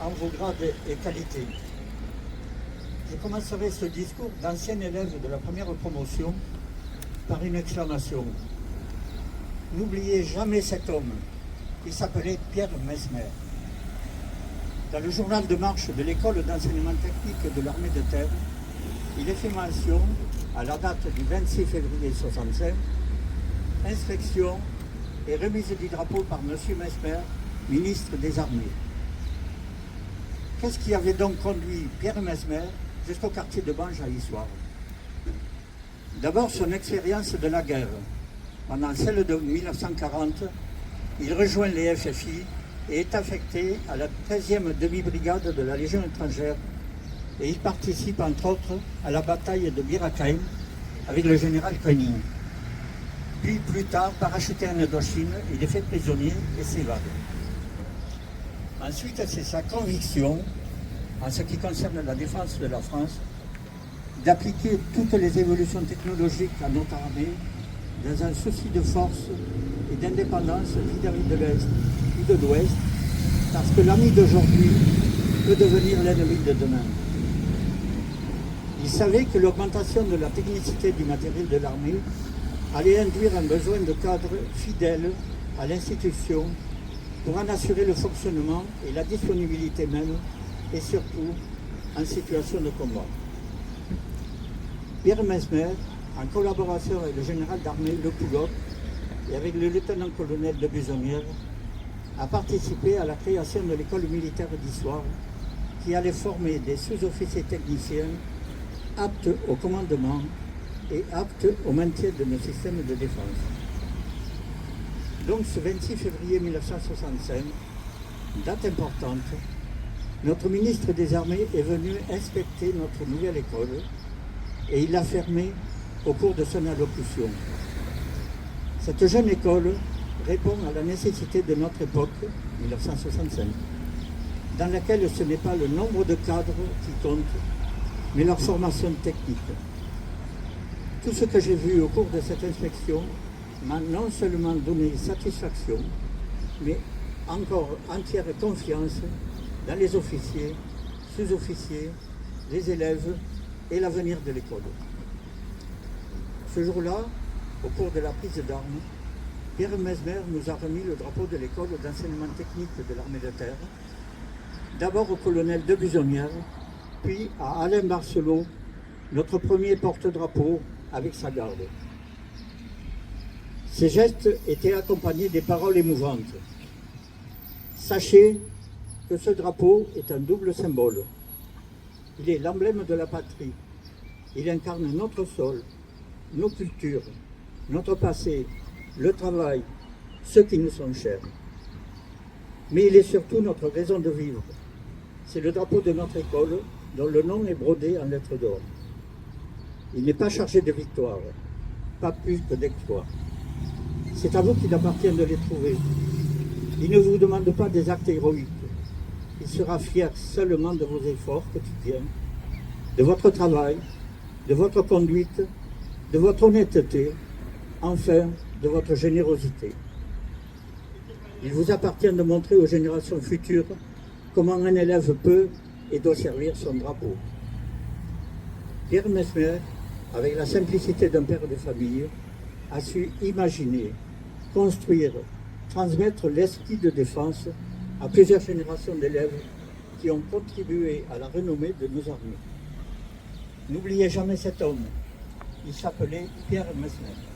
en vos grades et qualités. Je commencerai ce discours d'ancien élève de la première promotion par une exclamation. N'oubliez jamais cet homme. Il s'appelait Pierre Mesmer. Dans le journal de marche de l'école d'enseignement technique de l'armée de terre, il est fait mention, à la date du 26 février 1965, inspection et remise du drapeau par M. Mesmer, ministre des Armées. Qu'est-ce qui avait donc conduit Pierre Mesmer jusqu'au quartier de Bange à Issoire? D'abord son expérience de la guerre. Pendant celle de 1940, il rejoint les FFI et est affecté à la 13e demi-brigade de la Légion étrangère et il participe entre autres à la bataille de Bir Hakeim avec le général Koenig. Puis plus tard, parachuté en Indochine, il est fait prisonnier et s'évade. Ensuite, c'est sa conviction, en ce qui concerne la défense de la France, d'appliquer toutes les évolutions technologiques à notre armée dans un souci de force et d'indépendance vis-à-vis de l'Est ou de l'Ouest, parce que l'ami d'aujourd'hui peut devenir l'ennemi de demain. Il savait que l'augmentation de la technicité du matériel de l'armée allait induire un besoin de cadres fidèles à l'institution pour en assurer le fonctionnement et la disponibilité même, et surtout en situation de combat. Pierre Mesmer, en collaboration avec le général d'armée Le Poulot et avec le lieutenant-colonel de Busonnière, a participé à la création de l'école militaire d'Issoire, qui allait former des sous-officiers techniciens aptes au commandement et aptes au maintien de nos systèmes de défense. Donc ce 26 février 1965, date importante, notre ministre des Armées est venu inspecter notre nouvelle école et il l'a fermée au cours de son allocution. Cette jeune école répond à la nécessité de notre époque, 1965, dans laquelle ce n'est pas le nombre de cadres qui compte, mais leur formation technique. Tout ce que j'ai vu au cours de cette inspection m'a non seulement donné satisfaction, mais encore entière confiance dans les officiers, sous-officiers, les élèves et l'avenir de l'école. Ce jour-là, au cours de la prise d'armes, Pierre Mesmer nous a remis le drapeau de l'école d'enseignement technique de l'armée de terre, d'abord au colonel de Busonnière, puis à Alain Barcelot, notre premier porte-drapeau avec sa garde. Ces gestes étaient accompagnés des paroles émouvantes. Sachez que ce drapeau est un double symbole. Il est l'emblème de la patrie. Il incarne notre sol, nos cultures, notre passé, le travail, ceux qui nous sont chers. Mais il est surtout notre raison de vivre. C'est le drapeau de notre école dont le nom est brodé en lettres d'or. Il n'est pas chargé de victoire, pas plus que d'exploits. C'est à vous qu'il appartient de les trouver. Il ne vous demande pas des actes héroïques. Il sera fier seulement de vos efforts quotidiens, de votre travail, de votre conduite, de votre honnêteté, enfin de votre générosité. Il vous appartient de montrer aux générations futures comment un élève peut et doit servir son drapeau. Pierre Mesmer, avec la simplicité d'un père de famille, a su imaginer, construire, transmettre l'esprit de défense à plusieurs générations d'élèves qui ont contribué à la renommée de nos armées. N'oubliez jamais cet homme, il s'appelait Pierre Mesmer.